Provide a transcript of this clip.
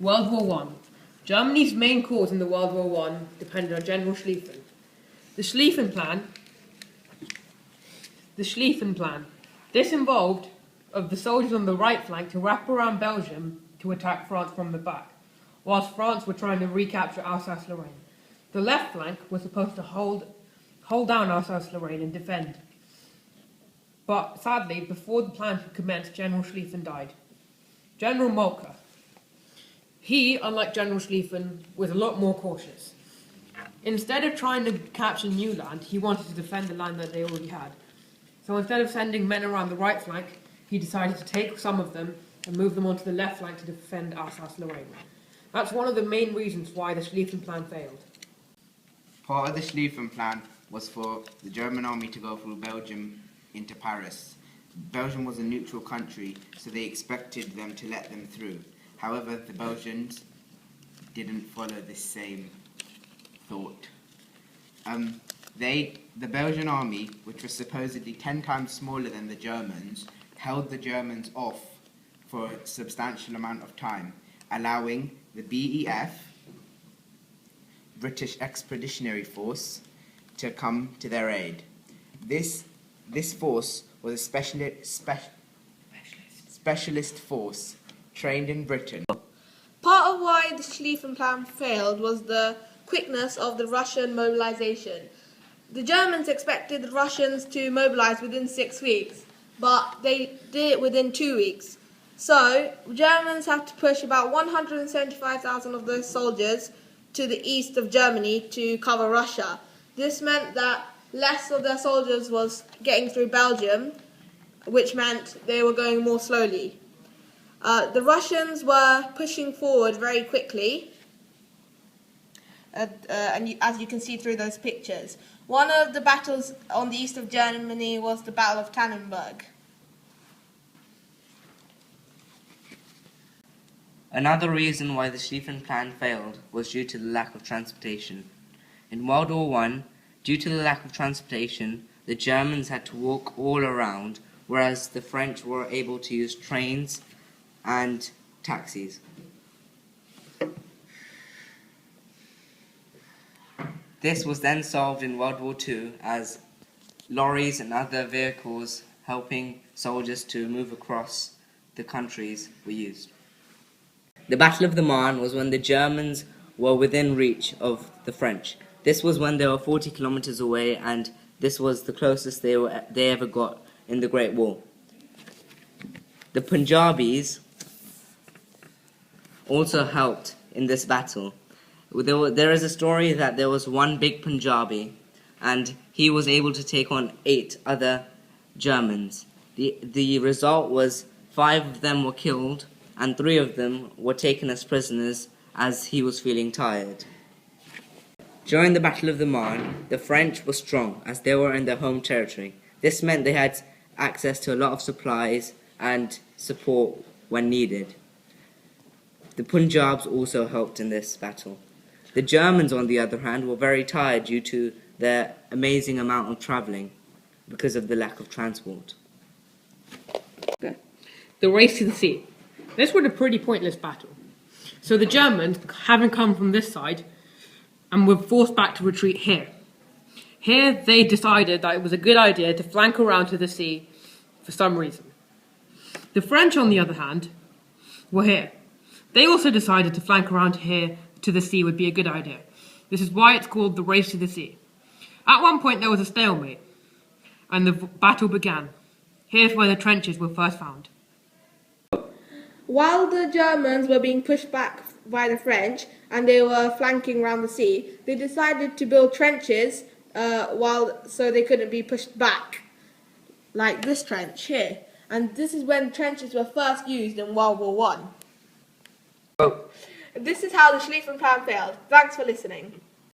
World War One. Germany's main cause in the World War One depended on General Schlieffen. The Schlieffen Plan. This involved of the soldiers on the right flank to wrap around Belgium to attack France from the back, whilst France were trying to recapture Alsace-Lorraine. The left flank was supposed to hold down Alsace-Lorraine and defend. But sadly, before the plan could commence, General Schlieffen died. General Moltke. He, unlike General Schlieffen, was a lot more cautious. Instead of trying to capture new land, he wanted to defend the land that they already had. So instead of sending men around the right flank, he decided to take some of them and move them onto the left flank to defend Alsace-Lorraine. That's one of the main reasons why the Schlieffen Plan failed. Part of the Schlieffen Plan was for the German army to go through Belgium into Paris. Belgium was a neutral country, so they expected them to let them through. However, the Belgians didn't follow this same thought. The Belgian army, which was supposedly 10 times smaller than the Germans, held the Germans off for a substantial amount of time, allowing the BEF, British Expeditionary Force, to come to their aid. This force was a specialist force trained in Britain. Part of why the Schlieffen Plan failed was the quickness of the Russian mobilization. The Germans expected the Russians to mobilize within 6 weeks, but they did it within 2 weeks. So, the Germans had to push about 175,000 of those soldiers to the east of Germany to cover Russia. This meant that less of their soldiers was getting through Belgium, which meant they were going more slowly. The Russians were pushing forward very quickly, as you can see through those pictures. One of the battles on the east of Germany was the Battle of Tannenberg. Another reason why the Schlieffen Plan failed was due to the lack of transportation. In World War I, due to the lack of transportation, the Germans had to walk all around, whereas the French were able to use trains and taxis. This was then solved in World War II as lorries and other vehicles helping soldiers to move across the countries were used. The Battle of the Marne was when the Germans were within reach of the French. This was when they were 40 kilometers away, and this was the closest they ever got in the Great War. The Punjabis also helped in this battle. There is a story that there was one big Punjabi, and he was able to take on 8 other Germans. The result was 5 of them were killed, and 3 of them were taken as prisoners as he was feeling tired. During the Battle of the Marne, the French were strong as they were in their home territory. This meant they had access to a lot of supplies and support when needed. The Punjabs also helped in this battle. The Germans, on the other hand, were very tired due to their amazing amount of travelling because of the lack of transport. The race to the sea. This was a pretty pointless battle. So the Germans, having come from this side, and were forced back to retreat here. Here they decided that it was a good idea to flank around to the sea for some reason. The French, on the other hand, were here. They also decided to flank around here to the sea would be a good idea. This is why it's called the race to the sea. At one point there was a stalemate, and the battle began. Here's where the trenches were first found. While the Germans were being pushed back by the French and they were flanking around the sea, they decided to build trenches so they couldn't be pushed back, like this trench here. And this is when trenches were first used in World War I. This is how the Schlieffen Plan failed. Thanks for listening.